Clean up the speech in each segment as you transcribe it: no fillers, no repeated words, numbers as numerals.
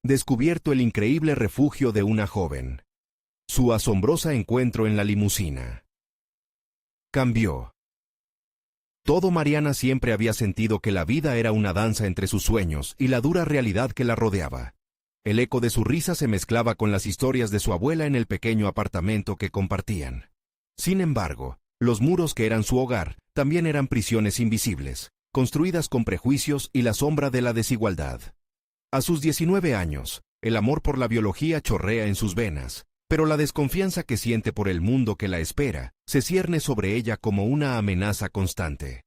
descubierto el increíble refugio de una joven. Su asombroso encuentro en la limusina. Cambió. Todo. Mariana siempre había sentido que la vida era una danza entre sus sueños y la dura realidad que la rodeaba. El eco de su risa se mezclaba con las historias de su abuela en el pequeño apartamento que compartían. Sin embargo, los muros que eran su hogar también eran prisiones invisibles, construidas con prejuicios y la sombra de la desigualdad. A sus 19 años, el amor por la biología chorrea en sus venas, pero la desconfianza que siente por el mundo que la espera se cierne sobre ella como una amenaza constante.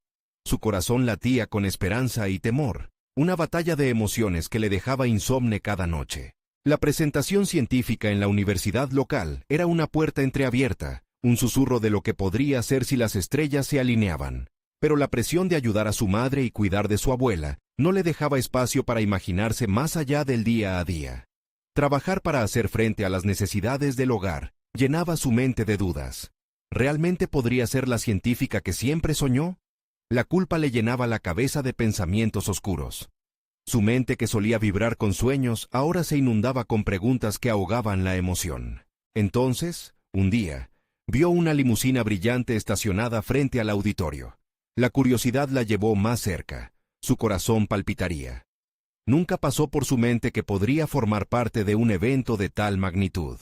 Su corazón latía con esperanza y temor, una batalla de emociones que le dejaba insomne cada noche. La presentación científica en la universidad local era una puerta entreabierta, un susurro de lo que podría ser si las estrellas se alineaban. Pero la presión de ayudar a su madre y cuidar de su abuela no le dejaba espacio para imaginarse más allá del día a día. Trabajar para hacer frente a las necesidades del hogar llenaba su mente de dudas. ¿Realmente podría ser la científica que siempre soñó? La culpa le llenaba la cabeza de pensamientos oscuros. Su mente, que solía vibrar con sueños, ahora se inundaba con preguntas que ahogaban la emoción. Entonces, un día, vio una limusina brillante estacionada frente al auditorio. La curiosidad la llevó más cerca. Su corazón palpitaría. Nunca pasó por su mente que podría formar parte de un evento de tal magnitud.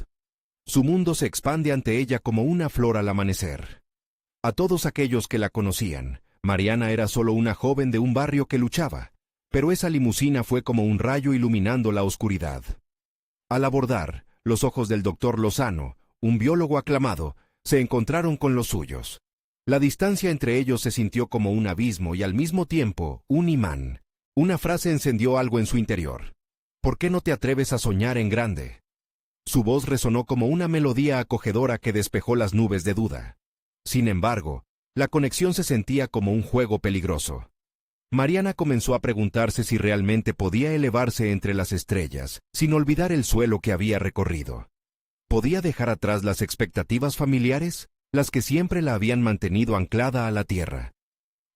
Su mundo se expande ante ella como una flor al amanecer. A todos aquellos que la conocían, Mariana era solo una joven de un barrio que luchaba, pero esa limusina fue como un rayo iluminando la oscuridad. Al abordar, los ojos del doctor Lozano, un biólogo aclamado, se encontraron con los suyos. La distancia entre ellos se sintió como un abismo y al mismo tiempo un imán. Una frase encendió algo en su interior. ¿Por qué no te atreves a soñar en grande? Su voz resonó como una melodía acogedora que despejó las nubes de duda. Sin embargo, la conexión se sentía como un juego peligroso. Mariana comenzó a preguntarse si realmente podía elevarse entre las estrellas, sin olvidar el suelo que había recorrido. ¿Podía dejar atrás las expectativas familiares, las que siempre la habían mantenido anclada a la tierra?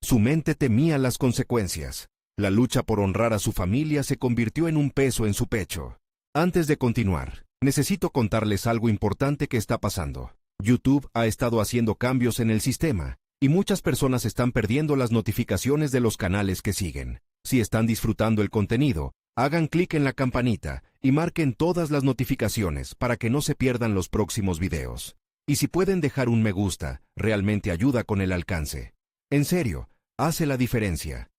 Su mente temía las consecuencias. La lucha por honrar a su familia se convirtió en un peso en su pecho. Antes de continuar, necesito contarles algo importante que está pasando. YouTube ha estado haciendo cambios en el sistema, y muchas personas están perdiendo las notificaciones de los canales que siguen. Si están disfrutando el contenido, hagan clic en la campanita y marquen todas las notificaciones para que no se pierdan los próximos videos. Y si pueden dejar un me gusta, realmente ayuda con el alcance. En serio, hace la diferencia.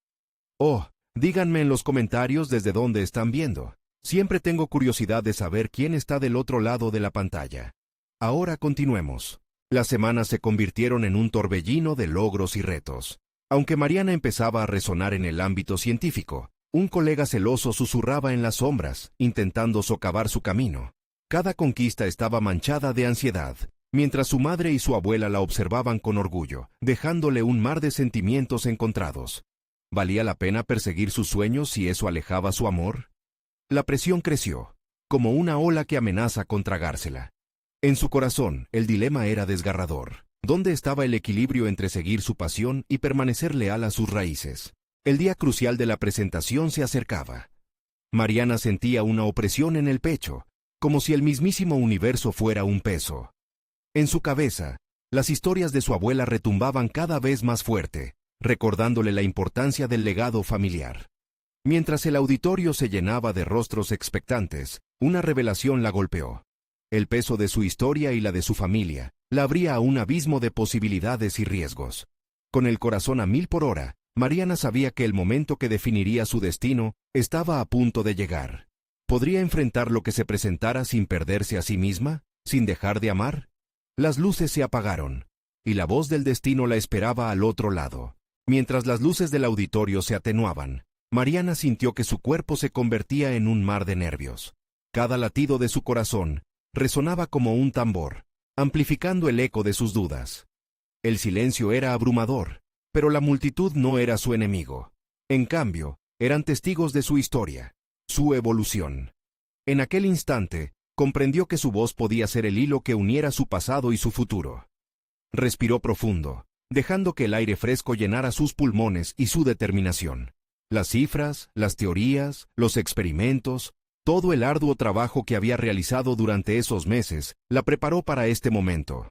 Oh, díganme en los comentarios desde dónde están viendo. Siempre tengo curiosidad de saber quién está del otro lado de la pantalla. Ahora continuemos. Las semanas se convirtieron en un torbellino de logros y retos. Aunque Mariana empezaba a resonar en el ámbito científico, un colega celoso susurraba en las sombras, intentando socavar su camino. Cada conquista estaba manchada de ansiedad, mientras su madre y su abuela la observaban con orgullo, dejándole un mar de sentimientos encontrados. ¿Valía la pena perseguir sus sueños si eso alejaba su amor? La presión creció, como una ola que amenaza con tragársela. En su corazón, el dilema era desgarrador. ¿Dónde estaba el equilibrio entre seguir su pasión y permanecer leal a sus raíces? El día crucial de la presentación se acercaba. Mariana sentía una opresión en el pecho, como si el mismísimo universo fuera un peso. En su cabeza, las historias de su abuela retumbaban cada vez más fuerte, recordándole la importancia del legado familiar. Mientras el auditorio se llenaba de rostros expectantes, una revelación la golpeó. El peso de su historia y la de su familia la abría a un abismo de posibilidades y riesgos. Con el corazón a 1000 por hora, Mariana sabía que el momento que definiría su destino estaba a punto de llegar. ¿Podría enfrentar lo que se presentara sin perderse a sí misma, sin dejar de amar? Las luces se apagaron, y la voz del destino la esperaba al otro lado. Mientras las luces del auditorio se atenuaban, Mariana sintió que su cuerpo se convertía en un mar de nervios. Cada latido de su corazón resonaba como un tambor, amplificando el eco de sus dudas. El silencio era abrumador, pero la multitud no era su enemigo. En cambio, eran testigos de su historia, su evolución. En aquel instante, comprendió que su voz podía ser el hilo que uniera su pasado y su futuro. Respiró profundo, dejando que el aire fresco llenara sus pulmones y su determinación. Las cifras, las teorías, los experimentos, Todo el arduo trabajo que había realizado durante esos meses la preparó para este momento.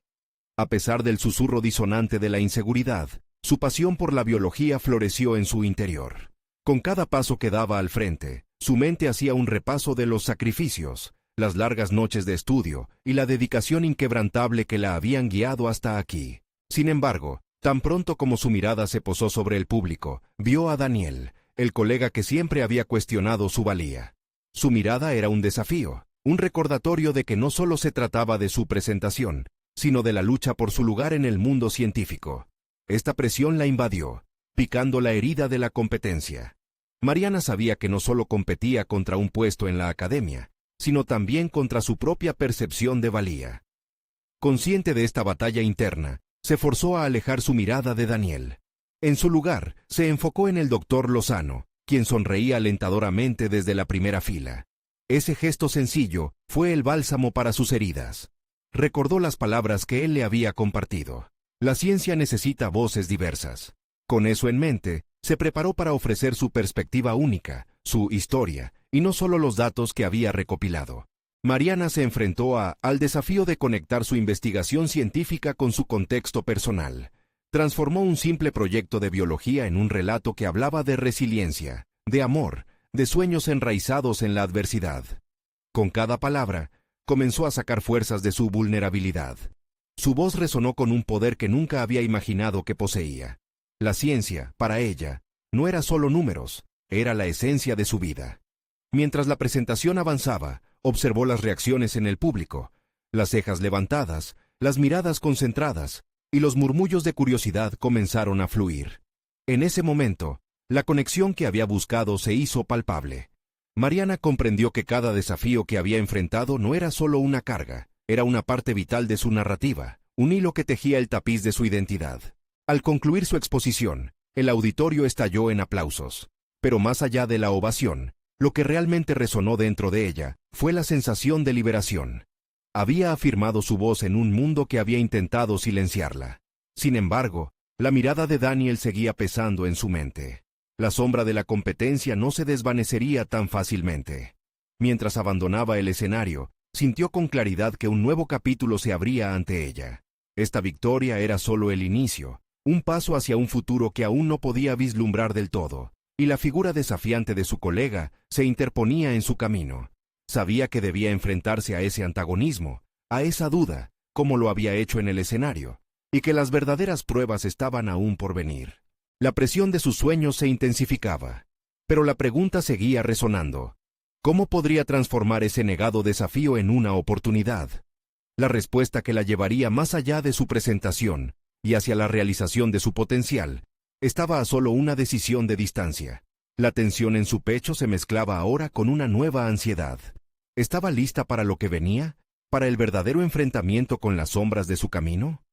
A pesar del susurro disonante de la inseguridad, su pasión por la biología floreció en su interior. Con cada paso que daba al frente, su mente hacía un repaso de los sacrificios, las largas noches de estudio y la dedicación inquebrantable que la habían guiado hasta aquí. Sin embargo, tan pronto como su mirada se posó sobre el público, vio a Daniel, el colega que siempre había cuestionado su valía. Su mirada era un desafío, un recordatorio de que no solo se trataba de su presentación, sino de la lucha por su lugar en el mundo científico. Esta presión la invadió, picando la herida de la competencia. Mariana sabía que no solo competía contra un puesto en la academia, sino también contra su propia percepción de valía. Consciente de esta batalla interna, se forzó a alejar su mirada de Daniel. En su lugar, se enfocó en el doctor Lozano, quien sonreía alentadoramente desde la primera fila. Ese gesto sencillo fue el bálsamo para sus heridas. Recordó las palabras que él le había compartido. La ciencia necesita voces diversas. Con eso en mente, se preparó para ofrecer su perspectiva única, su historia, y no solo los datos que había recopilado. Mariana se enfrentó al desafío de conectar su investigación científica con su contexto personal. Transformó un simple proyecto de biología en un relato que hablaba de resiliencia, de amor, de sueños enraizados en la adversidad. Con cada palabra, comenzó a sacar fuerzas de su vulnerabilidad. Su voz resonó con un poder que nunca había imaginado que poseía. La ciencia, para ella, no era solo números, era la esencia de su vida. Mientras la presentación avanzaba, observó las reacciones en el público, las cejas levantadas, las miradas concentradas, y los murmullos de curiosidad comenzaron a fluir. En ese momento, la conexión que había buscado se hizo palpable. Mariana comprendió que cada desafío que había enfrentado no era solo una carga, era una parte vital de su narrativa, un hilo que tejía el tapiz de su identidad. Al concluir su exposición, el auditorio estalló en aplausos. Pero más allá de la ovación, lo que realmente resonó dentro de ella fue la sensación de liberación. Había afirmado su voz en un mundo que había intentado silenciarla. Sin embargo, la mirada de Daniel seguía pesando en su mente. La sombra de la competencia no se desvanecería tan fácilmente. Mientras abandonaba el escenario, sintió con claridad que un nuevo capítulo se abría ante ella. Esta victoria era solo el inicio, un paso hacia un futuro que aún no podía vislumbrar del todo, y la figura desafiante de su colega se interponía en su camino. Sabía que debía enfrentarse a ese antagonismo, a esa duda, como lo había hecho en el escenario, y que las verdaderas pruebas estaban aún por venir. La presión de sus sueños se intensificaba, pero la pregunta seguía resonando. ¿Cómo podría transformar ese negado desafío en una oportunidad? La respuesta que la llevaría más allá de su presentación y hacia la realización de su potencial estaba a solo una decisión de distancia. La tensión en su pecho se mezclaba ahora con una nueva ansiedad. ¿Estaba lista para lo que venía? ¿Para el verdadero enfrentamiento con las sombras de su camino?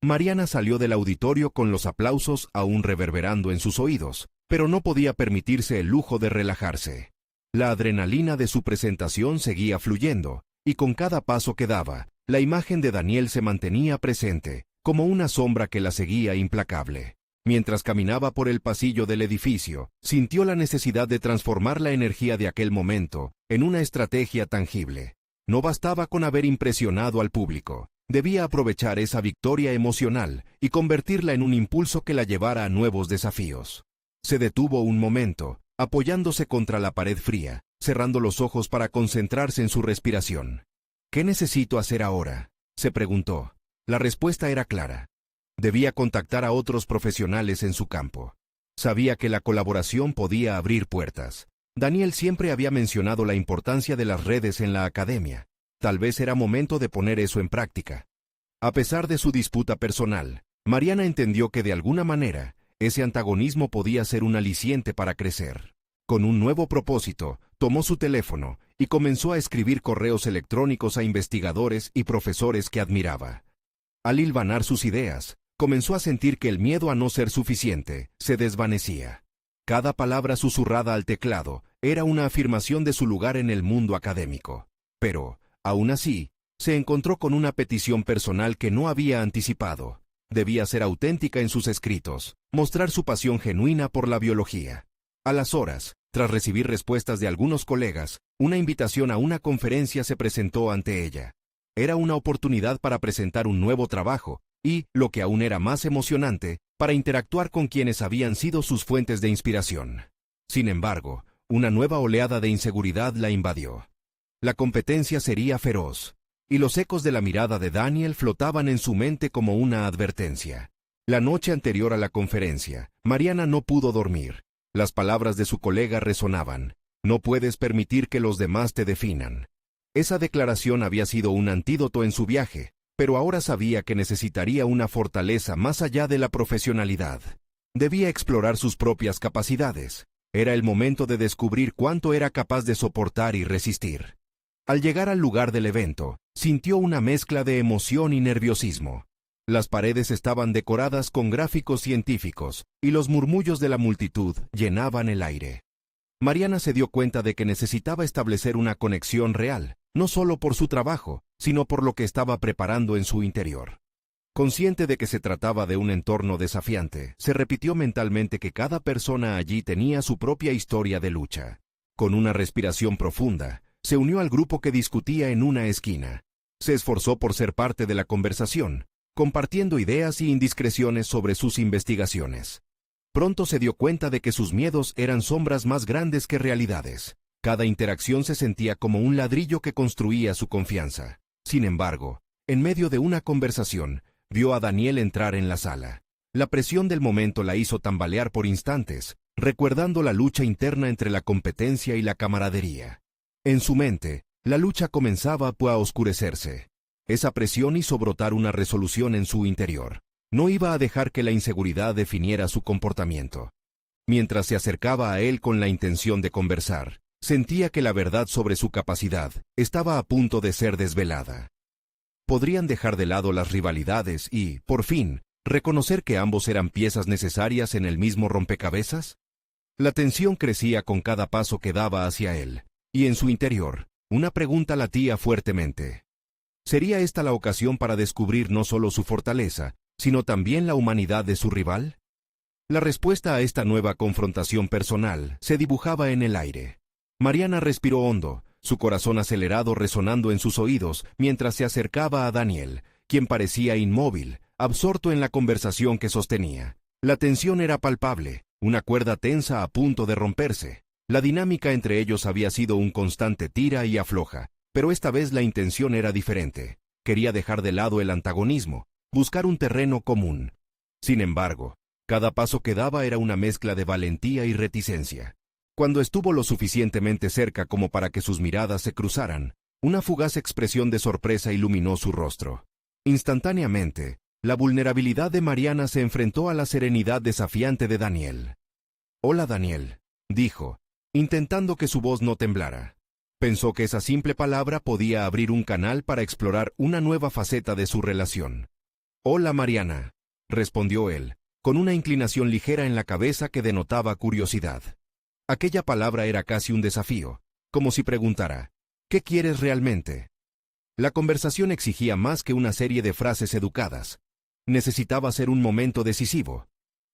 Mariana salió del auditorio con los aplausos aún reverberando en sus oídos, pero no podía permitirse el lujo de relajarse. La adrenalina de su presentación seguía fluyendo, y con cada paso que daba, la imagen de Daniel se mantenía presente, como una sombra que la seguía implacable. Mientras caminaba por el pasillo del edificio, sintió la necesidad de transformar la energía de aquel momento en una estrategia tangible. No bastaba con haber impresionado al público. Debía aprovechar esa victoria emocional y convertirla en un impulso que la llevara a nuevos desafíos. Se detuvo un momento, apoyándose contra la pared fría, cerrando los ojos para concentrarse en su respiración. ¿Qué necesito hacer ahora?, se preguntó. La respuesta era clara. Debía contactar a otros profesionales en su campo. Sabía que la colaboración podía abrir puertas. Daniel siempre había mencionado la importancia de las redes en la academia. Tal vez era momento de poner eso en práctica. A pesar de su disputa personal, Mariana entendió que de alguna manera, ese antagonismo podía ser un aliciente para crecer. Con un nuevo propósito, tomó su teléfono y comenzó a escribir correos electrónicos a investigadores y profesores que admiraba. Al hilvanar sus ideas, comenzó a sentir que el miedo a no ser suficiente se desvanecía. Cada palabra susurrada al teclado era una afirmación de su lugar en el mundo académico. Pero, aún así, se encontró con una petición personal que no había anticipado. Debía ser auténtica en sus escritos, mostrar su pasión genuina por la biología. A las horas, Tras recibir respuestas de algunos colegas, una invitación a una conferencia se presentó ante ella. Era una oportunidad para presentar un nuevo trabajo y, lo que aún era más emocionante, para interactuar con quienes habían sido sus fuentes de inspiración. Sin embargo, una nueva oleada de inseguridad la invadió. La competencia sería feroz, y los ecos de la mirada de Daniel flotaban en su mente como una advertencia. La noche anterior a la conferencia, Mariana no pudo dormir. Las palabras de su colega resonaban: no puedes permitir que los demás te definan. Esa declaración había sido un antídoto en su viaje, pero ahora sabía que necesitaría una fortaleza más allá de la profesionalidad. Debía explorar sus propias capacidades. Era el momento de descubrir cuánto era capaz de soportar y resistir. Al llegar al lugar del evento, sintió una mezcla de emoción y nerviosismo. Las paredes estaban decoradas con gráficos científicos, y los murmullos de la multitud llenaban el aire. Mariana se dio cuenta de que necesitaba establecer una conexión real, no solo por su trabajo, sino por lo que estaba preparando en su interior. Consciente de que se trataba de un entorno desafiante, se repitió mentalmente que cada persona allí tenía su propia historia de lucha. Con una respiración profunda, se unió al grupo que discutía en una esquina. Se esforzó por ser parte de la conversación, compartiendo ideas y indiscreciones sobre sus investigaciones. Pronto se dio cuenta de que sus miedos eran sombras más grandes que realidades. Cada interacción se sentía como un ladrillo que construía su confianza. Sin embargo, en medio de una conversación, vio a Daniel entrar en la sala. La presión del momento la hizo tambalear por instantes, recuerdando la lucha interna entre la competencia y la camaradería. En su mente, la lucha comenzaba a oscurecerse. Esa presión hizo brotar una resolución en su interior. No iba a dejar que la inseguridad definiera su comportamiento. Mientras se acercaba a él con la intención de conversar, sentía que la verdad sobre su capacidad estaba a punto de ser desvelada. ¿Podrían dejar de lado las rivalidades y, por fin, reconocer que ambos eran piezas necesarias en el mismo rompecabezas? La tensión crecía con cada paso que daba hacia él, y en su interior, una pregunta latía fuertemente. ¿Sería esta la ocasión para descubrir no solo su fortaleza, sino también la humanidad de su rival? La respuesta a esta nueva confrontación personal se dibujaba en el aire. Mariana respiró hondo, su corazón acelerado resonando en sus oídos mientras se acercaba a Daniel, quien parecía inmóvil, absorto en la conversación que sostenía. La tensión era palpable, una cuerda tensa a punto de romperse. La dinámica entre ellos había sido un constante tira y afloja, pero esta vez la intención era diferente. Quería dejar de lado el antagonismo, buscar un terreno común. Sin embargo, cada paso que daba era una mezcla de valentía y reticencia. Cuando estuvo lo suficientemente cerca como para que sus miradas se cruzaran, una fugaz expresión de sorpresa iluminó su rostro. Instantáneamente, la vulnerabilidad de Mariana se enfrentó a la serenidad desafiante de Daniel. «Hola, Daniel», dijo, intentando que su voz no temblara. Pensó que esa simple palabra podía abrir un canal para explorar una nueva faceta de su relación. «Hola, Mariana», respondió él, con una inclinación ligera en la cabeza que denotaba curiosidad. Aquella palabra era casi un desafío, como si preguntara, ¿qué quieres realmente? La conversación exigía más que una serie de frases educadas. Necesitaba ser un momento decisivo.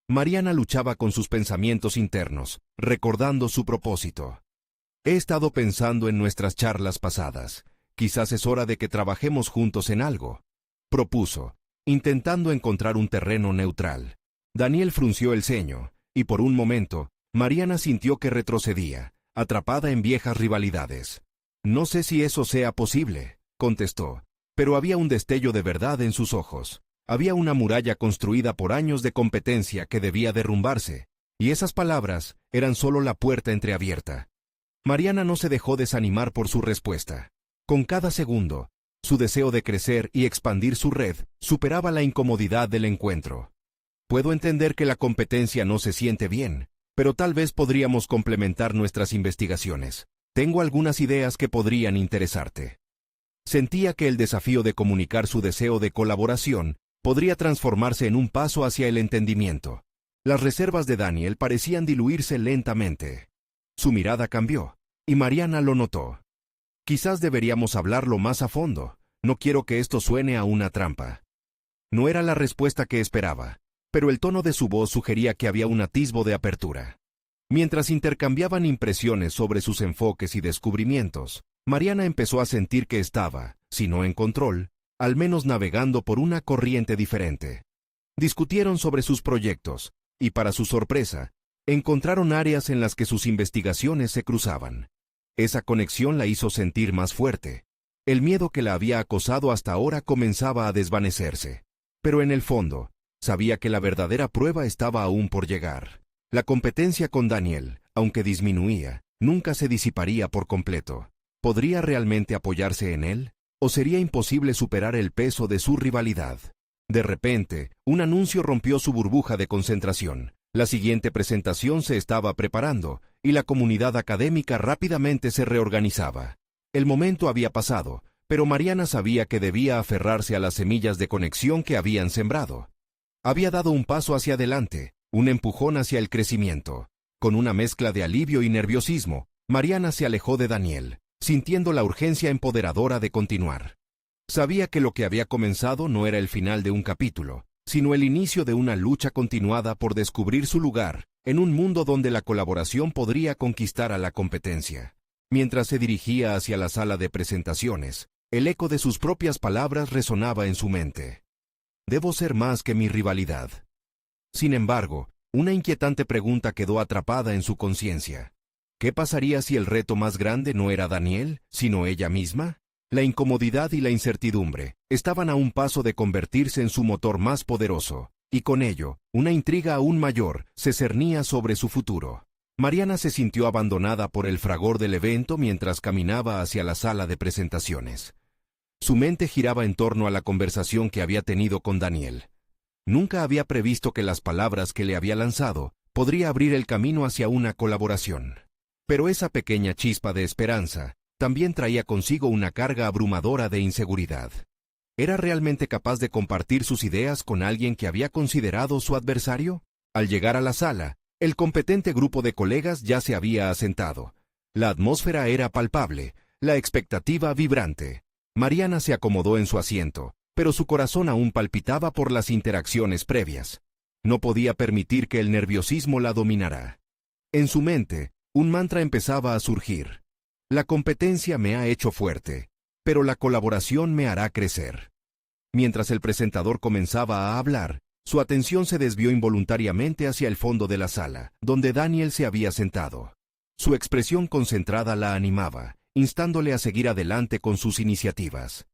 Mariana luchaba con sus pensamientos internos, recordando su propósito. He estado pensando en nuestras charlas pasadas. Quizás es hora de que trabajemos juntos en algo, propuso, intentando encontrar un terreno neutral. Daniel frunció el ceño, y por un momento, Mariana sintió que retrocedía, atrapada en viejas rivalidades. «No sé si eso sea posible», contestó, pero había un destello de verdad en sus ojos. Había una muralla construida por años de competencia que debía derrumbarse, y esas palabras eran solo la puerta entreabierta. Mariana no se dejó desanimar por su respuesta. Con cada segundo, su deseo de crecer y expandir su red superaba la incomodidad del encuentro. «Puedo entender que la competencia no se siente bien, pero tal vez podríamos complementar nuestras investigaciones. Tengo algunas ideas que podrían interesarte». Sentía que el desafío de comunicar su deseo de colaboración podría transformarse en un paso hacia el entendimiento. Las reservas de Daniel parecían diluirse lentamente. Su mirada cambió, y Mariana lo notó. «Quizás deberíamos hablarlo más a fondo. No quiero que esto suene a una trampa». No era la respuesta que esperaba, pero el tono de su voz sugería que había un atisbo de apertura. Mientras intercambiaban impresiones sobre sus enfoques y descubrimientos, Mariana empezó a sentir que estaba, si no en control, al menos navegando por una corriente diferente. Discutieron sobre sus proyectos, y para su sorpresa, encontraron áreas en las que sus investigaciones se cruzaban. Esa conexión la hizo sentir más fuerte. El miedo que la había acosado hasta ahora comenzaba a desvanecerse. Pero en el fondo, sabía que la verdadera prueba estaba aún por llegar. La competencia con Daniel, aunque disminuía, nunca se disiparía por completo. ¿Podría realmente apoyarse en él? ¿O sería imposible superar el peso de su rivalidad? De repente, un anuncio rompió su burbuja de concentración. La siguiente presentación se estaba preparando, y la comunidad académica rápidamente se reorganizaba. El momento había pasado, pero Mariana sabía que debía aferrarse a las semillas de conexión que habían sembrado. Había dado un paso hacia adelante, un empujón hacia el crecimiento. Con una mezcla de alivio y nerviosismo, Mariana se alejó de Daniel, sintiendo la urgencia empoderadora de continuar. Sabía que lo que había comenzado no era el final de un capítulo, sino el inicio de una lucha continuada por descubrir su lugar en un mundo donde la colaboración podría conquistar a la competencia. Mientras se dirigía hacia la sala de presentaciones, el eco de sus propias palabras resonaba en su mente. Debo ser más que mi rivalidad. Sin embargo, una inquietante pregunta quedó atrapada en su conciencia. ¿Qué pasaría si el reto más grande no era Daniel, sino ella misma? La incomodidad y la incertidumbre estaban a un paso de convertirse en su motor más poderoso, y con ello, una intriga aún mayor se cernía sobre su futuro. Mariana se sintió abandonada por el fragor del evento mientras caminaba hacia la sala de presentaciones. Su mente giraba en torno a la conversación que había tenido con Daniel. Nunca había previsto que las palabras que le había lanzado podría abrir el camino hacia una colaboración. Pero esa pequeña chispa de esperanza también traía consigo una carga abrumadora de inseguridad. ¿Era realmente capaz de compartir sus ideas con alguien que había considerado su adversario? Al llegar a la sala, el competente grupo de colegas ya se había asentado. La atmósfera era palpable, la expectativa vibrante. Mariana se acomodó en su asiento, pero su corazón aún palpitaba por las interacciones previas. No podía permitir que el nerviosismo la dominara. En su mente, un mantra empezaba a surgir. La competencia me ha hecho fuerte, pero la colaboración me hará crecer. Mientras el presentador comenzaba a hablar, su atención se desvió involuntariamente hacia el fondo de la sala, donde Daniel se había sentado. Su expresión concentrada la animaba, instándole a seguir adelante con sus iniciativas.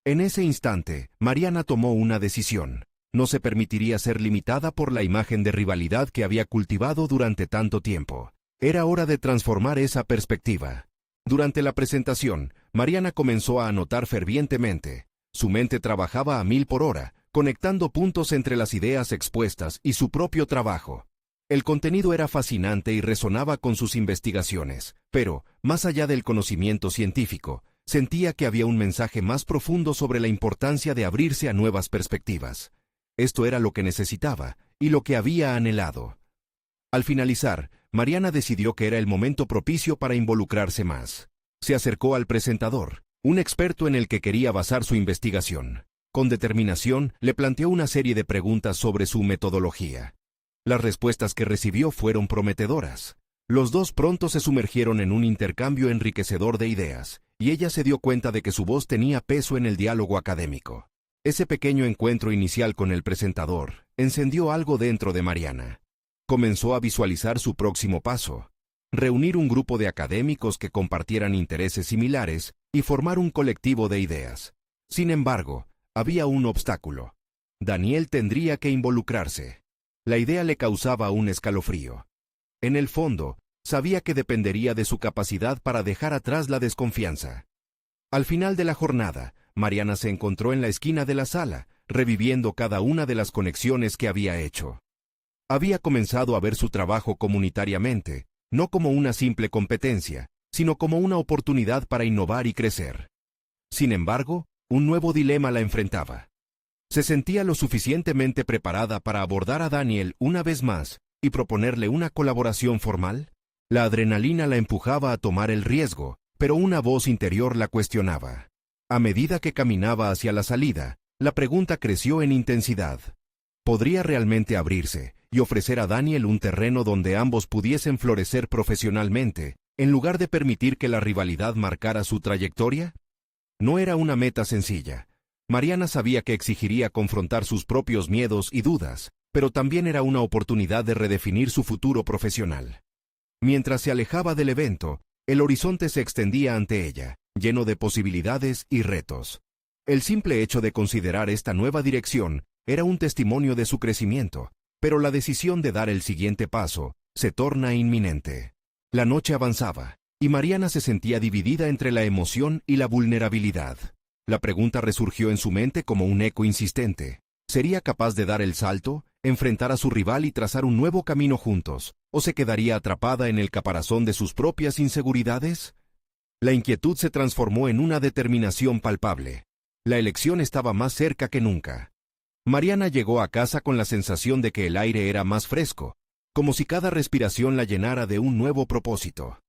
En ese instante, Mariana tomó una decisión. No se permitiría ser limitada por la imagen de rivalidad que había cultivado durante tanto tiempo. Era hora de transformar esa perspectiva. Durante la presentación, Mariana comenzó a anotar fervientemente. Su mente trabajaba a 1000 por hora, conectando puntos entre las ideas expuestas y su propio trabajo. El contenido era fascinante y resonaba con sus investigaciones, pero, más allá del conocimiento científico, sentía que había un mensaje más profundo sobre la importancia de abrirse a nuevas perspectivas. Esto era lo que necesitaba, y lo que había anhelado. Al finalizar, Mariana decidió que era el momento propicio para involucrarse más. Se acercó al presentador, un experto en el que quería basar su investigación. Con determinación, le planteó una serie de preguntas sobre su metodología. Las respuestas que recibió fueron prometedoras. Los dos pronto se sumergieron en un intercambio enriquecedor de ideas, y ella se dio cuenta de que su voz tenía peso en el diálogo académico. Ese pequeño encuentro inicial con el presentador encendió algo dentro de Mariana. Comenzó a visualizar su próximo paso: reunir un grupo de académicos que compartieran intereses similares y formar un colectivo de ideas. Sin embargo, había un obstáculo. Daniel tendría que involucrarse. La idea le causaba un escalofrío. En el fondo, sabía que dependería de su capacidad para dejar atrás la desconfianza. Al final de la jornada, Mariana se encontró en la esquina de la sala, reviviendo cada una de las conexiones que había hecho. Había comenzado a ver su trabajo comunitariamente, no como una simple competencia, sino como una oportunidad para innovar y crecer. Sin embargo, un nuevo dilema la enfrentaba. ¿Se sentía lo suficientemente preparada para abordar a Daniel una vez más y proponerle una colaboración formal? La adrenalina la empujaba a tomar el riesgo, pero una voz interior la cuestionaba. A medida que caminaba hacia la salida, la pregunta creció en intensidad. ¿Podría realmente abrirse y ofrecer a Daniel un terreno donde ambos pudiesen florecer profesionalmente, en lugar de permitir que la rivalidad marcara su trayectoria? No era una meta sencilla. Mariana sabía que exigiría confrontar sus propios miedos y dudas, pero también era una oportunidad de redefinir su futuro profesional. Mientras se alejaba del evento, el horizonte se extendía ante ella, lleno de posibilidades y retos. El simple hecho de considerar esta nueva dirección era un testimonio de su crecimiento, pero la decisión de dar el siguiente paso se torna inminente. La noche avanzaba, y Mariana se sentía dividida entre la emoción y la vulnerabilidad. La pregunta resurgió en su mente como un eco insistente. ¿Sería capaz de dar el salto, enfrentar a su rival y trazar un nuevo camino juntos, o se quedaría atrapada en el caparazón de sus propias inseguridades? La inquietud se transformó en una determinación palpable. La elección estaba más cerca que nunca. Mariana llegó a casa con la sensación de que el aire era más fresco, como si cada respiración la llenara de un nuevo propósito.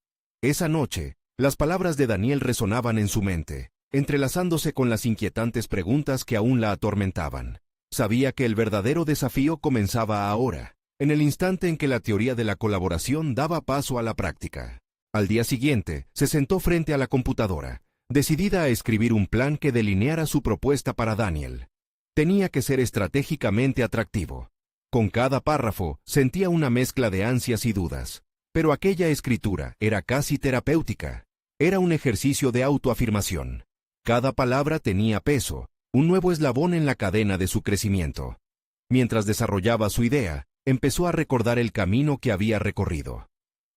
Esa noche, las palabras de Daniel resonaban en su mente, entrelazándose con las inquietantes preguntas que aún la atormentaban. Sabía que el verdadero desafío comenzaba ahora, en el instante en que la teoría de la colaboración daba paso a la práctica. Al día siguiente, se sentó frente a la computadora, decidida a escribir un plan que delineara su propuesta para Daniel. Tenía que ser estratégicamente atractivo. Con cada párrafo, sentía una mezcla de ansias y dudas, pero aquella escritura era casi terapéutica. Era un ejercicio de autoafirmación. Cada palabra tenía peso, un nuevo eslabón en la cadena de su crecimiento. Mientras desarrollaba su idea, empezó a recordar el camino que había recorrido.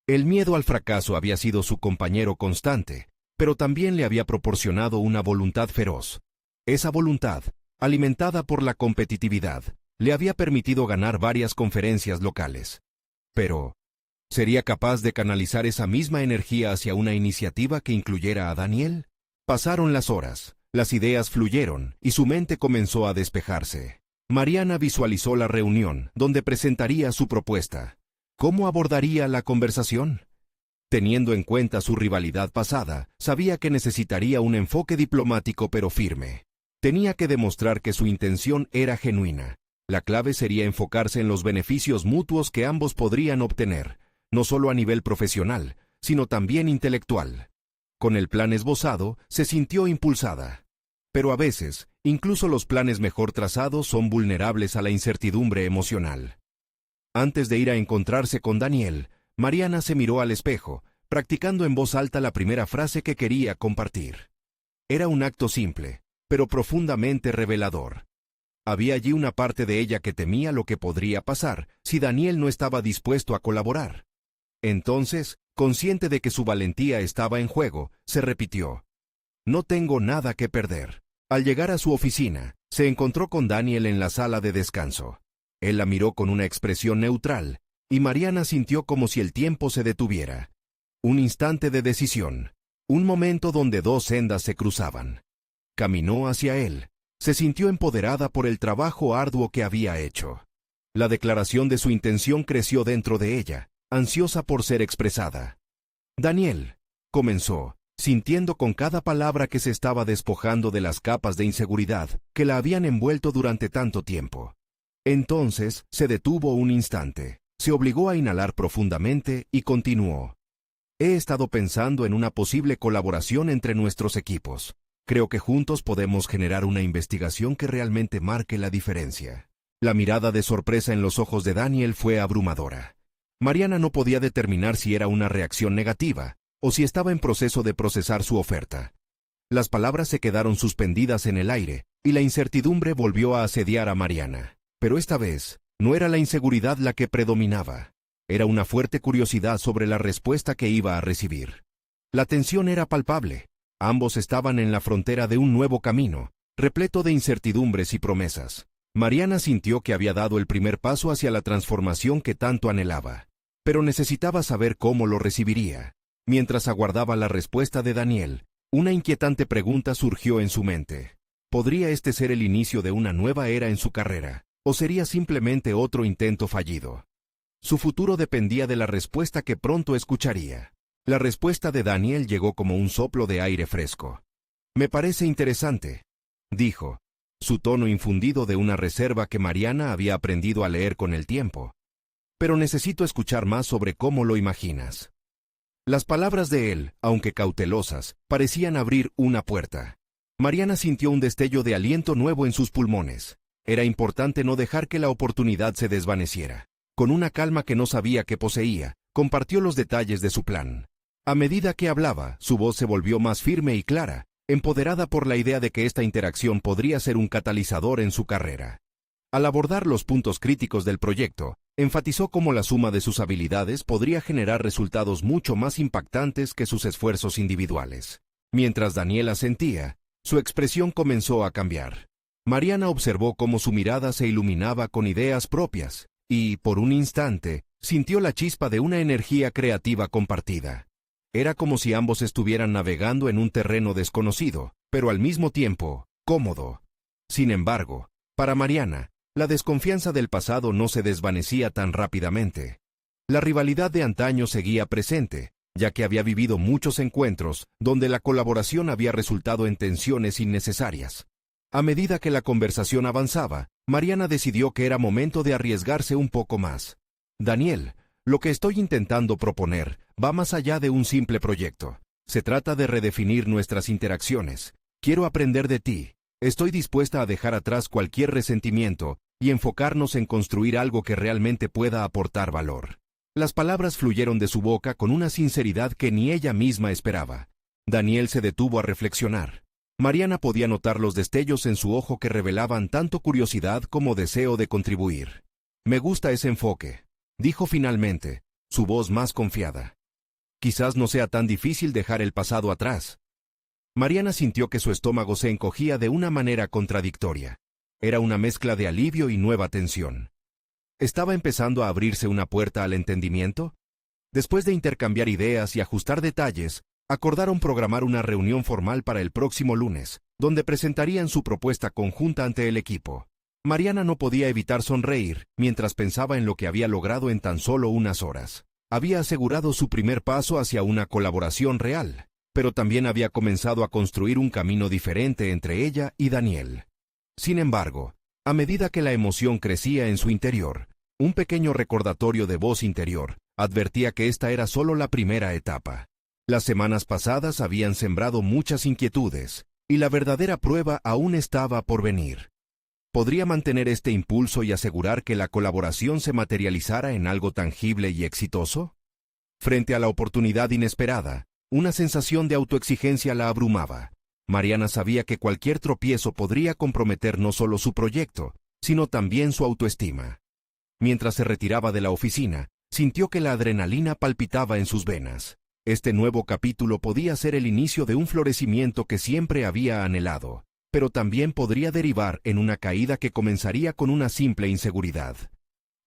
El miedo al fracaso había sido su compañero constante, pero también le había proporcionado una voluntad feroz. Esa voluntad, alimentada por la competitividad, le había permitido ganar varias conferencias locales. Pero, ¿sería capaz de canalizar esa misma energía hacia una iniciativa que incluyera a Daniel? Pasaron las horas, las ideas fluyeron y su mente comenzó a despejarse. Mariana visualizó la reunión donde presentaría su propuesta. ¿Cómo abordaría la conversación? Teniendo en cuenta su rivalidad pasada, sabía que necesitaría un enfoque diplomático pero firme. Tenía que demostrar que su intención era genuina. La clave sería enfocarse en los beneficios mutuos que ambos podrían obtener, no solo a nivel profesional, sino también intelectual. Con el plan esbozado, se sintió impulsada. Pero a veces, incluso los planes mejor trazados son vulnerables a la incertidumbre emocional. Antes de ir a encontrarse con Daniel, Mariana se miró al espejo, practicando en voz alta la primera frase que quería compartir. Era un acto simple, pero profundamente revelador. Había allí una parte de ella que temía lo que podría pasar si Daniel no estaba dispuesto a colaborar. Entonces, consciente de que su valentía estaba en juego, se repitió: «No tengo nada que perder». Al llegar a su oficina, se encontró con Daniel en la sala de descanso. Él la miró con una expresión neutral, y Mariana sintió como si el tiempo se detuviera. Un instante de decisión, un momento donde dos sendas se cruzaban. Caminó hacia él. Se sintió empoderada por el trabajo arduo que había hecho. La declaración de su intención creció dentro de ella, ansiosa por ser expresada. «Daniel», comenzó, sintiendo con cada palabra que se estaba despojando de las capas de inseguridad que la habían envuelto durante tanto tiempo. Entonces se detuvo un instante, se obligó a inhalar profundamente y continuó. «He estado pensando en una posible colaboración entre nuestros equipos. Creo que juntos podemos generar una investigación que realmente marque la diferencia». La mirada de sorpresa en los ojos de Daniel fue abrumadora. Mariana no podía determinar si era una reacción negativa o si estaba en proceso de procesar su oferta. Las palabras se quedaron suspendidas en el aire y la incertidumbre volvió a asediar a Mariana. Pero esta vez, no era la inseguridad la que predominaba. Era una fuerte curiosidad sobre la respuesta que iba a recibir. La tensión era palpable. Ambos estaban en la frontera de un nuevo camino, repleto de incertidumbres y promesas. Mariana sintió que había dado el primer paso hacia la transformación que tanto anhelaba, pero necesitaba saber cómo lo recibiría. Mientras aguardaba la respuesta de Daniel, una inquietante pregunta surgió en su mente. ¿Podría este ser el inicio de una nueva era en su carrera, o sería simplemente otro intento fallido? Su futuro dependía de la respuesta que pronto escucharía. La respuesta de Daniel llegó como un soplo de aire fresco. «Me parece interesante», dijo, su tono infundido de una reserva que Mariana había aprendido a leer con el tiempo. pero necesito escuchar más sobre cómo lo imaginas. Las palabras de él, aunque cautelosas, parecían abrir una puerta. Mariana sintió un destello de aliento nuevo en sus pulmones. Era importante no dejar que la oportunidad se desvaneciera. Con una calma que no sabía que poseía, compartió los detalles de su plan. A medida que hablaba, su voz se volvió más firme y clara, empoderada por la idea de que esta interacción podría ser un catalizador en su carrera. Al abordar los puntos críticos del proyecto, enfatizó cómo la suma de sus habilidades podría generar resultados mucho más impactantes que sus esfuerzos individuales. Mientras Daniel asentía, su expresión comenzó a cambiar. Mariana observó cómo su mirada se iluminaba con ideas propias, y, por un instante, sintió la chispa de una energía creativa compartida. Era como si ambos estuvieran navegando en un terreno desconocido, pero al mismo tiempo, cómodo. Sin embargo, para Mariana, la desconfianza del pasado no se desvanecía tan rápidamente. La rivalidad de antaño seguía presente, ya que había vivido muchos encuentros donde la colaboración había resultado en tensiones innecesarias. A medida que la conversación avanzaba, Mariana decidió que era momento de arriesgarse un poco más. Daniel, lo que estoy intentando proponer va más allá de un simple proyecto. Se trata de redefinir nuestras interacciones. Quiero aprender de ti. Estoy dispuesta a dejar atrás cualquier resentimiento y enfocarnos en construir algo que realmente pueda aportar valor. Las palabras fluyeron de su boca con una sinceridad que ni ella misma esperaba. Daniel se detuvo a reflexionar. Mariana podía notar los destellos en su ojo que revelaban tanto curiosidad como deseo de contribuir. Me gusta ese enfoque, dijo finalmente, su voz más confiada. Quizás no sea tan difícil dejar el pasado atrás. Mariana sintió que su estómago se encogía de una manera contradictoria. Era una mezcla de alivio y nueva tensión. ¿Estaba empezando a abrirse una puerta al entendimiento? Después de intercambiar ideas y ajustar detalles, acordaron programar una reunión formal para el próximo lunes, donde presentarían su propuesta conjunta ante el equipo. Mariana no podía evitar sonreír mientras pensaba en lo que había logrado en tan solo unas horas. Había asegurado su primer paso hacia una colaboración real, pero también había comenzado a construir un camino diferente entre ella y Daniel. Sin embargo, a medida que la emoción crecía en su interior, un pequeño recordatorio de voz interior advertía que esta era solo la primera etapa. Las semanas pasadas habían sembrado muchas inquietudes, y la verdadera prueba aún estaba por venir. ¿Podría mantener este impulso y asegurar que la colaboración se materializara en algo tangible y exitoso? Frente a la oportunidad inesperada, una sensación de autoexigencia la abrumaba. Mariana sabía que cualquier tropiezo podría comprometer no solo su proyecto, sino también su autoestima. Mientras se retiraba de la oficina, sintió que la adrenalina palpitaba en sus venas. Este nuevo capítulo podía ser el inicio de un florecimiento que siempre había anhelado, pero también podría derivar en una caída que comenzaría con una simple inseguridad.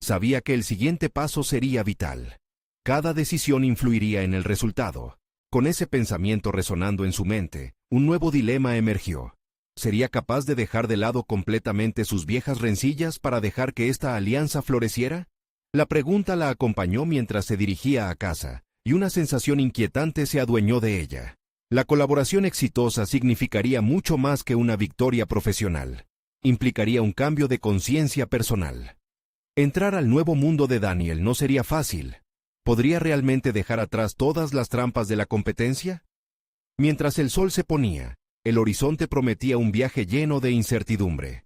Sabía que el siguiente paso sería vital. Cada decisión influiría en el resultado. Con ese pensamiento resonando en su mente, un nuevo dilema emergió. ¿Sería capaz de dejar de lado completamente sus viejas rencillas para dejar que esta alianza floreciera? La pregunta la acompañó mientras se dirigía a casa, y una sensación inquietante se adueñó de ella. La colaboración exitosa significaría mucho más que una victoria profesional. Implicaría un cambio de conciencia personal. Entrar al nuevo mundo de Daniel no sería fácil. ¿Podría realmente dejar atrás todas las trampas de la competencia? Mientras el sol se ponía, el horizonte prometía un viaje lleno de incertidumbre.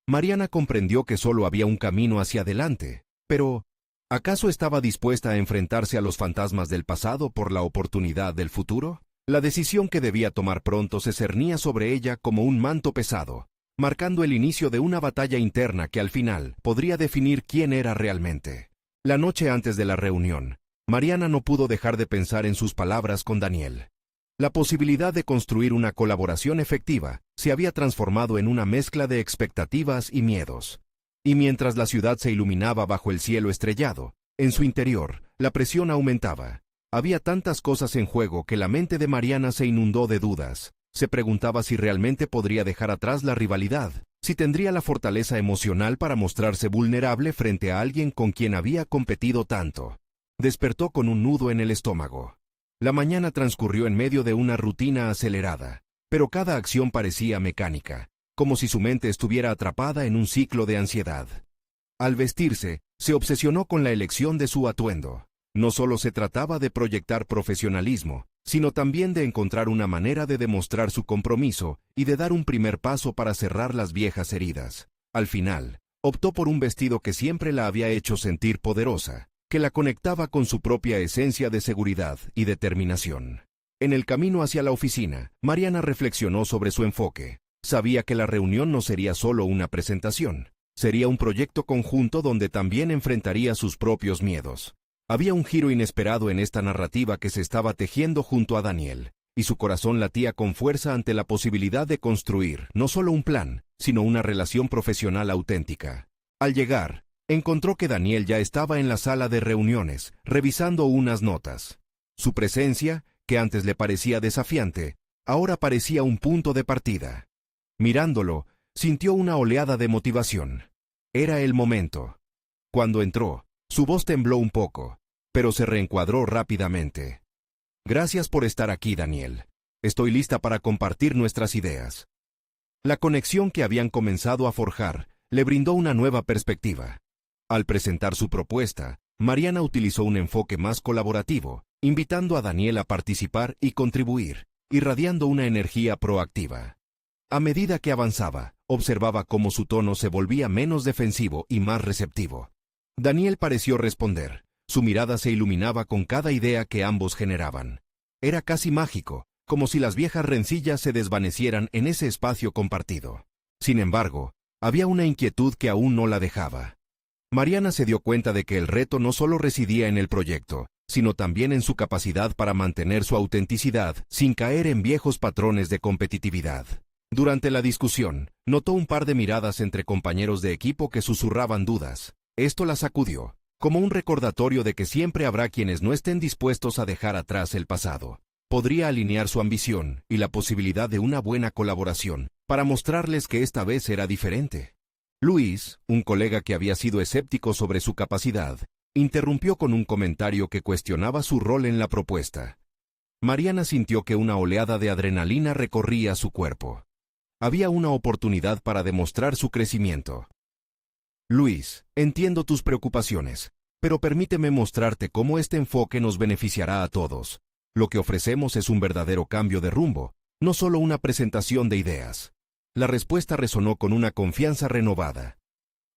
Mariana comprendió que solo había un camino hacia adelante, pero ¿acaso estaba dispuesta a enfrentarse a los fantasmas del pasado por la oportunidad del futuro? La decisión que debía tomar pronto se cernía sobre ella como un manto pesado, marcando el inicio de una batalla interna que al final podría definir quién era realmente. La noche antes de la reunión, Mariana no pudo dejar de pensar en sus palabras con Daniel. La posibilidad de construir una colaboración efectiva se había transformado en una mezcla de expectativas y miedos. Y mientras la ciudad se iluminaba bajo el cielo estrellado, en su interior, la presión aumentaba. Había tantas cosas en juego que la mente de Mariana se inundó de dudas. Se preguntaba si realmente podría dejar atrás la rivalidad, si tendría la fortaleza emocional para mostrarse vulnerable frente a alguien con quien había competido tanto. Despertó con un nudo en el estómago. La mañana transcurrió en medio de una rutina acelerada, pero cada acción parecía mecánica, como si su mente estuviera atrapada en un ciclo de ansiedad. Al vestirse, se obsesionó con la elección de su atuendo. No solo se trataba de proyectar profesionalismo, sino también de encontrar una manera de demostrar su compromiso y de dar un primer paso para cerrar las viejas heridas. Al final, optó por un vestido que siempre la había hecho sentir poderosa, que la conectaba con su propia esencia de seguridad y determinación. En el camino hacia la oficina, Mariana reflexionó sobre su enfoque. Sabía que la reunión no sería solo una presentación, sería un proyecto conjunto donde también enfrentaría sus propios miedos. Había un giro inesperado en esta narrativa que se estaba tejiendo junto a Daniel, y su corazón latía con fuerza ante la posibilidad de construir no solo un plan, sino una relación profesional auténtica. Al llegar, encontró que Daniel ya estaba en la sala de reuniones, revisando unas notas. Su presencia, que antes le parecía desafiante, ahora parecía un punto de partida. Mirándolo, sintió una oleada de motivación. Era el momento. Cuando entró, su voz tembló un poco, pero se reencuadró rápidamente. Gracias por estar aquí, Daniel. Estoy lista para compartir nuestras ideas. La conexión que habían comenzado a forjar le brindó una nueva perspectiva. Al presentar su propuesta, Mariana utilizó un enfoque más colaborativo, invitando a Daniel a participar y contribuir, irradiando una energía proactiva. A medida que avanzaba, observaba cómo su tono se volvía menos defensivo y más receptivo. Daniel pareció responder. Su mirada se iluminaba con cada idea que ambos generaban. Era casi mágico, como si las viejas rencillas se desvanecieran en ese espacio compartido. Sin embargo, había una inquietud que aún no la dejaba. Mariana se dio cuenta de que el reto no solo residía en el proyecto, sino también en su capacidad para mantener su autenticidad sin caer en viejos patrones de competitividad. Durante la discusión, notó un par de miradas entre compañeros de equipo que susurraban dudas. Esto la sacudió, como un recordatorio de que siempre habrá quienes no estén dispuestos a dejar atrás el pasado. Podría alinear su ambición y la posibilidad de una buena colaboración para mostrarles que esta vez era diferente. Luis, un colega que había sido escéptico sobre su capacidad, interrumpió con un comentario que cuestionaba su rol en la propuesta. Mariana sintió que una oleada de adrenalina recorría su cuerpo. Había una oportunidad para demostrar su crecimiento. Luis, entiendo tus preocupaciones, pero permíteme mostrarte cómo este enfoque nos beneficiará a todos. Lo que ofrecemos es un verdadero cambio de rumbo, no solo una presentación de ideas. La respuesta resonó con una confianza renovada.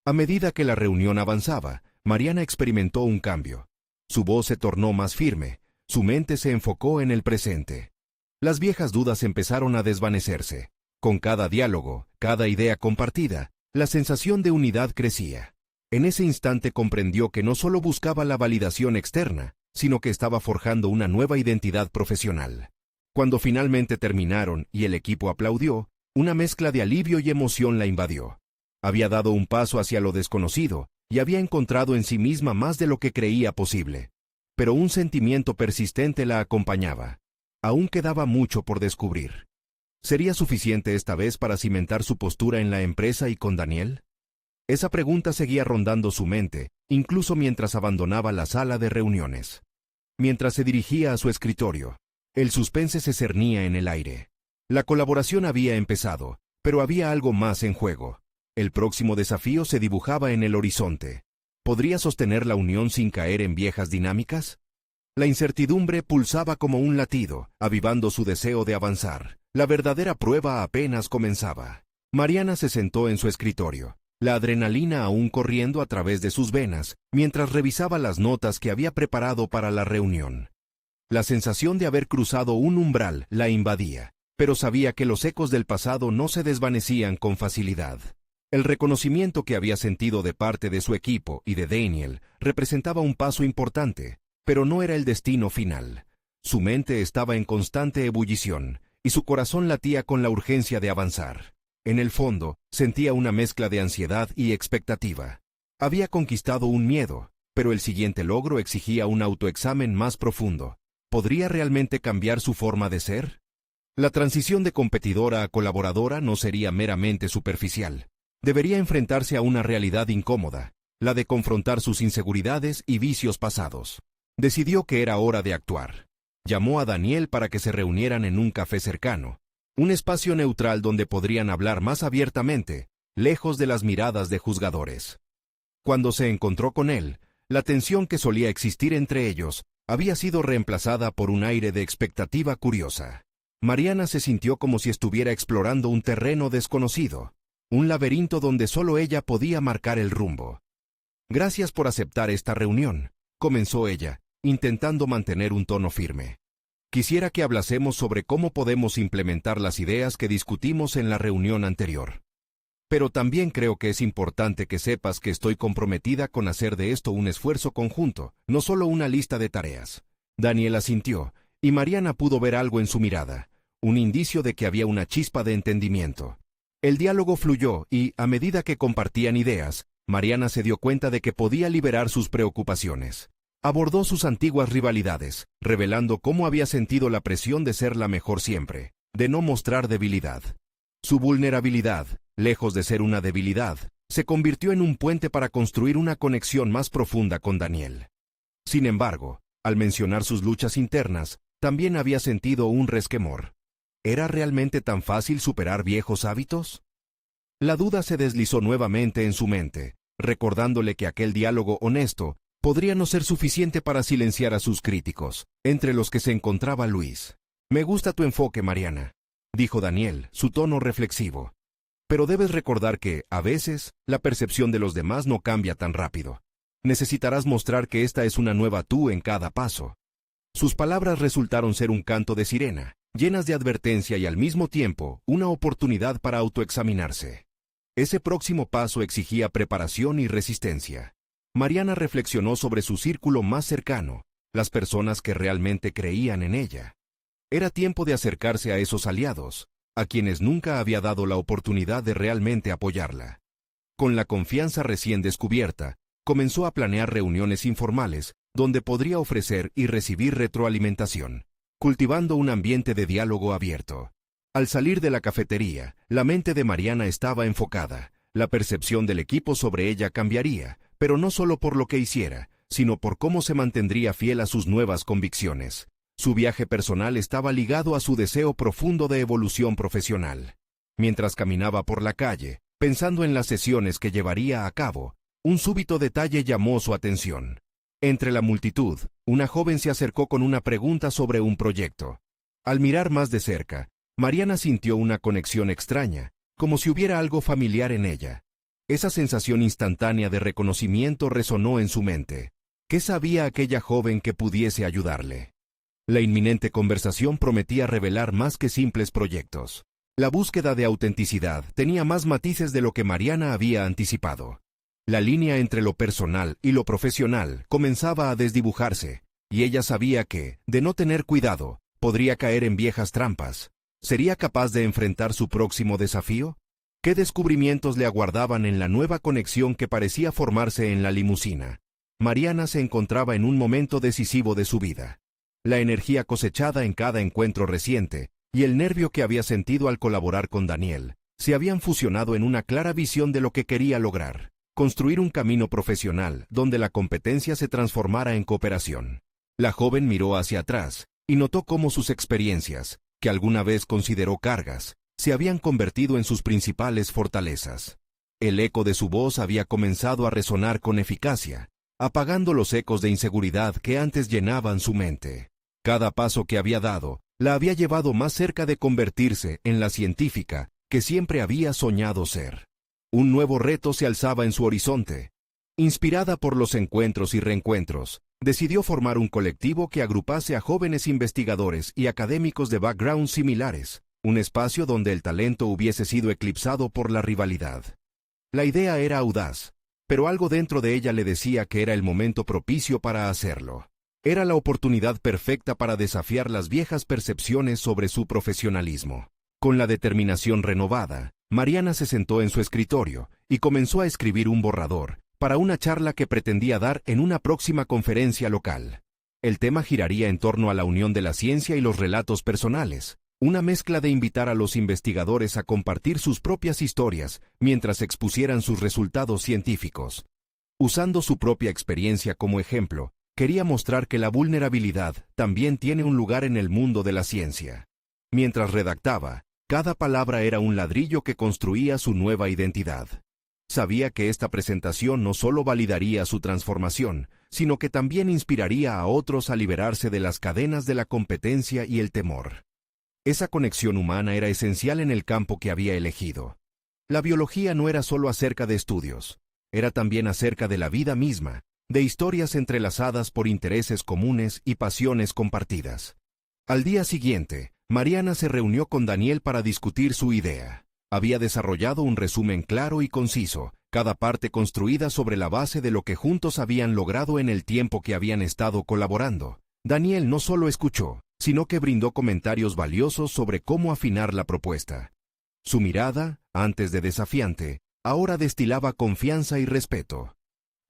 A medida que la reunión avanzaba, Mariana experimentó un cambio. Su voz se tornó más firme, su mente se enfocó en el presente. Las viejas dudas empezaron a desvanecerse. Con cada diálogo, cada idea compartida, la sensación de unidad crecía. En ese instante comprendió que no solo buscaba la validación externa, sino que estaba forjando una nueva identidad profesional. Cuando finalmente terminaron y el equipo aplaudió, una mezcla de alivio y emoción la invadió. Había dado un paso hacia lo desconocido y había encontrado en sí misma más de lo que creía posible. Pero un sentimiento persistente la acompañaba. Aún quedaba mucho por descubrir. ¿Sería suficiente esta vez para cimentar su postura en la empresa y con Daniel? Esa pregunta seguía rondando su mente, incluso mientras abandonaba la sala de reuniones. Mientras se dirigía a su escritorio, el suspense se cernía en el aire. La colaboración había empezado, pero había algo más en juego. El próximo desafío se dibujaba en el horizonte. ¿Podría sostener la unión sin caer en viejas dinámicas? La incertidumbre pulsaba como un latido, avivando su deseo de avanzar. La verdadera prueba apenas comenzaba. Mariana se sentó en su escritorio, la adrenalina aún corriendo a través de sus venas, mientras revisaba las notas que había preparado para la reunión. La sensación de haber cruzado un umbral la invadía, pero sabía que los ecos del pasado no se desvanecían con facilidad. El reconocimiento que había sentido de parte de su equipo y de Daniel representaba un paso importante, pero no era el destino final. Su mente estaba en constante ebullición, y su corazón latía con la urgencia de avanzar. En el fondo, sentía una mezcla de ansiedad y expectativa. Había conquistado un miedo, pero el siguiente logro exigía un autoexamen más profundo. ¿Podría realmente cambiar su forma de ser? La transición de competidora a colaboradora no sería meramente superficial. Debería enfrentarse a una realidad incómoda, la de confrontar sus inseguridades y vicios pasados. Decidió que era hora de actuar. Llamó a Daniel para que se reunieran en un café cercano, un espacio neutral donde podrían hablar más abiertamente, lejos de las miradas de juzgadores. Cuando se encontró con él, la tensión que solía existir entre ellos había sido reemplazada por un aire de expectativa curiosa. Mariana se sintió como si estuviera explorando un terreno desconocido, un laberinto donde solo ella podía marcar el rumbo. «Gracias por aceptar esta reunión», comenzó ella, intentando mantener un tono firme. «Quisiera que hablásemos sobre cómo podemos implementar las ideas que discutimos en la reunión anterior. Pero también creo que es importante que sepas que estoy comprometida con hacer de esto un esfuerzo conjunto, no solo una lista de tareas». Daniel asintió, y Mariana pudo ver algo en su mirada, un indicio de que había una chispa de entendimiento. El diálogo fluyó y, a medida que compartían ideas, Mariana se dio cuenta de que podía liberar sus preocupaciones. Abordó sus antiguas rivalidades, revelando cómo había sentido la presión de ser la mejor siempre, de no mostrar debilidad. Su vulnerabilidad, lejos de ser una debilidad, se convirtió en un puente para construir una conexión más profunda con Daniel. Sin embargo, al mencionar sus luchas internas, también había sentido un resquemor. ¿Era realmente tan fácil superar viejos hábitos? La duda se deslizó nuevamente en su mente, recordándole que aquel diálogo honesto podría no ser suficiente para silenciar a sus críticos, entre los que se encontraba Luis. «Me gusta tu enfoque, Mariana», dijo Daniel, su tono reflexivo. «Pero debes recordar que, a veces, la percepción de los demás no cambia tan rápido. Necesitarás mostrar que esta es una nueva tú en cada paso». Sus palabras resultaron ser un canto de sirena, llenas de advertencia y al mismo tiempo una oportunidad para autoexaminarse. Ese próximo paso exigía preparación y resistencia. Mariana reflexionó sobre su círculo más cercano, las personas que realmente creían en ella. Era tiempo de acercarse a esos aliados, a quienes nunca había dado la oportunidad de realmente apoyarla. Con la confianza recién descubierta, comenzó a planear reuniones informales donde podría ofrecer y recibir retroalimentación, cultivando un ambiente de diálogo abierto. Al salir de la cafetería, la mente de Mariana estaba enfocada. La percepción del equipo sobre ella cambiaría, pero no solo por lo que hiciera, sino por cómo se mantendría fiel a sus nuevas convicciones. Su viaje personal estaba ligado a su deseo profundo de evolución profesional. Mientras caminaba por la calle, pensando en las sesiones que llevaría a cabo, un súbito detalle llamó su atención. Entre la multitud, una joven se acercó con una pregunta sobre un proyecto. Al mirar más de cerca, Mariana sintió una conexión extraña, como si hubiera algo familiar en ella. Esa sensación instantánea de reconocimiento resonó en su mente. ¿Qué sabía aquella joven que pudiese ayudarle? La inminente conversación prometía revelar más que simples proyectos. La búsqueda de autenticidad tenía más matices de lo que Mariana había anticipado. La línea entre lo personal y lo profesional comenzaba a desdibujarse, y ella sabía que, de no tener cuidado, podría caer en viejas trampas. ¿Sería capaz de enfrentar su próximo desafío? ¿Qué descubrimientos le aguardaban en la nueva conexión que parecía formarse en la limusina? Mariana se encontraba en un momento decisivo de su vida. La energía cosechada en cada encuentro reciente y el nervio que había sentido al colaborar con Daniel se habían fusionado en una clara visión de lo que quería lograr: construir un camino profesional donde la competencia se transformara en cooperación. La joven miró hacia atrás y notó cómo sus experiencias, que alguna vez consideró cargas, se habían convertido en sus principales fortalezas. El eco de su voz había comenzado a resonar con eficacia, apagando los ecos de inseguridad que antes llenaban su mente. Cada paso que había dado la había llevado más cerca de convertirse en la científica que siempre había soñado ser. Un nuevo reto se alzaba en su horizonte. Inspirada por los encuentros y reencuentros, decidió formar un colectivo que agrupase a jóvenes investigadores y académicos de backgrounds similares, un espacio donde el talento hubiese sido eclipsado por la rivalidad. La idea era audaz, pero algo dentro de ella le decía que era el momento propicio para hacerlo. Era la oportunidad perfecta para desafiar las viejas percepciones sobre su profesionalismo. Con la determinación renovada, Mariana se sentó en su escritorio y comenzó a escribir un borrador para una charla que pretendía dar en una próxima conferencia local. El tema giraría en torno a la unión de la ciencia y los relatos personales, una mezcla de invitar a los investigadores a compartir sus propias historias mientras expusieran sus resultados científicos. Usando su propia experiencia como ejemplo, quería mostrar que la vulnerabilidad también tiene un lugar en el mundo de la ciencia. Mientras redactaba, cada palabra era un ladrillo que construía su nueva identidad. Sabía que esta presentación no solo validaría su transformación, sino que también inspiraría a otros a liberarse de las cadenas de la competencia y el temor. Esa conexión humana era esencial en el campo que había elegido. La biología no era solo acerca de estudios, era también acerca de la vida misma, de historias entrelazadas por intereses comunes y pasiones compartidas. Al día siguiente, Mariana se reunió con Daniel para discutir su idea. Había desarrollado un resumen claro y conciso, cada parte construida sobre la base de lo que juntos habían logrado en el tiempo que habían estado colaborando. Daniel no solo escuchó, sino que brindó comentarios valiosos sobre cómo afinar la propuesta. Su mirada, antes de desafiante, ahora destilaba confianza y respeto.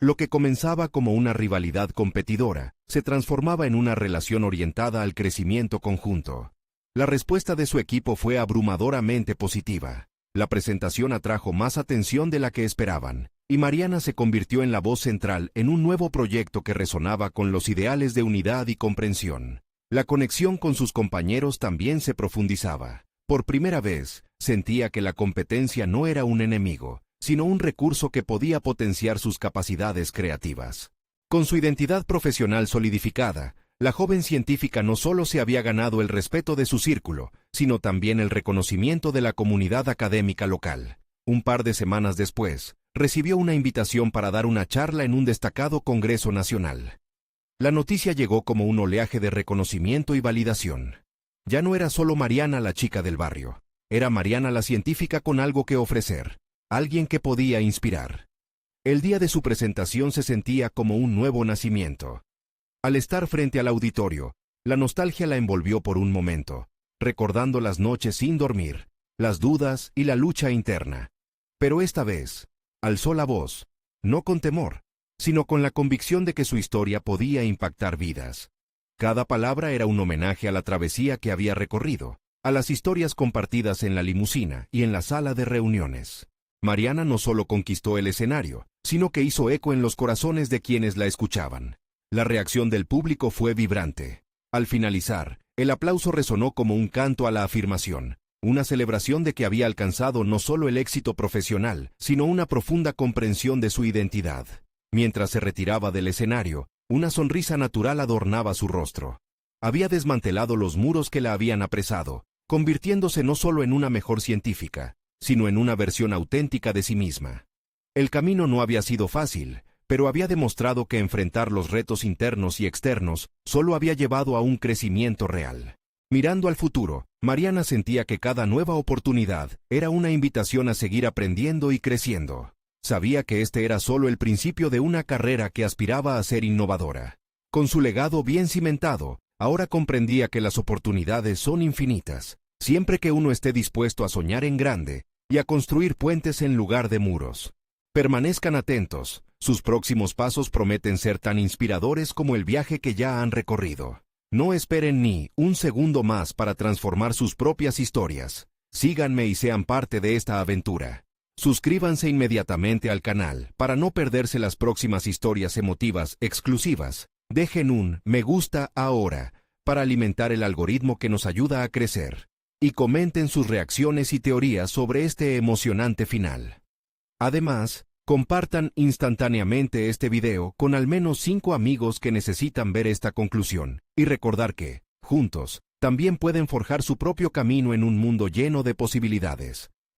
Lo que comenzaba como una rivalidad competidora, se transformaba en una relación orientada al crecimiento conjunto. La respuesta de su equipo fue abrumadoramente positiva. La presentación atrajo más atención de la que esperaban, y Mariana se convirtió en la voz central en un nuevo proyecto que resonaba con los ideales de unidad y comprensión. La conexión con sus compañeros también se profundizaba. Por primera vez, sentía que la competencia no era un enemigo, sino un recurso que podía potenciar sus capacidades creativas. Con su identidad profesional solidificada, la joven científica no solo se había ganado el respeto de su círculo, sino también el reconocimiento de la comunidad académica local. Un par de semanas después, recibió una invitación para dar una charla en un destacado congreso nacional. La noticia llegó como un oleaje de reconocimiento y validación. Ya no era solo Mariana la chica del barrio, era Mariana la científica con algo que ofrecer, alguien que podía inspirar. El día de su presentación se sentía como un nuevo nacimiento. Al estar frente al auditorio, la nostalgia la envolvió por un momento, recordando las noches sin dormir, las dudas y la lucha interna. Pero esta vez, alzó la voz, no con temor, sino con la convicción de que su historia podía impactar vidas. Cada palabra era un homenaje a la travesía que había recorrido, a las historias compartidas en la limusina y en la sala de reuniones. Mariana no solo conquistó el escenario, sino que hizo eco en los corazones de quienes la escuchaban. La reacción del público fue vibrante. Al finalizar, el aplauso resonó como un canto a la afirmación, una celebración de que había alcanzado no solo el éxito profesional, sino una profunda comprensión de su identidad. Mientras se retiraba del escenario, una sonrisa natural adornaba su rostro. Había desmantelado los muros que la habían apresado, convirtiéndose no solo en una mejor científica, sino en una versión auténtica de sí misma. El camino no había sido fácil, pero había demostrado que enfrentar los retos internos y externos solo había llevado a un crecimiento real. Mirando al futuro, Mariana sentía que cada nueva oportunidad era una invitación a seguir aprendiendo y creciendo. Sabía que este era solo el principio de una carrera que aspiraba a ser innovadora. Con su legado bien cimentado, ahora comprendía que las oportunidades son infinitas, siempre que uno esté dispuesto a soñar en grande y a construir puentes en lugar de muros. Permanezcan atentos. Sus próximos pasos prometen ser tan inspiradores como el viaje que ya han recorrido. No esperen ni un segundo más para transformar sus propias historias. Síganme y sean parte de esta aventura. Suscríbanse inmediatamente al canal para no perderse las próximas historias emotivas exclusivas. Dejen un me gusta ahora para alimentar el algoritmo que nos ayuda a crecer. Y comenten sus reacciones y teorías sobre este emocionante final. Además, compartan instantáneamente este video con al menos 5 amigos que necesitan ver esta conclusión, y recordar que, juntos, también pueden forjar su propio camino en un mundo lleno de posibilidades.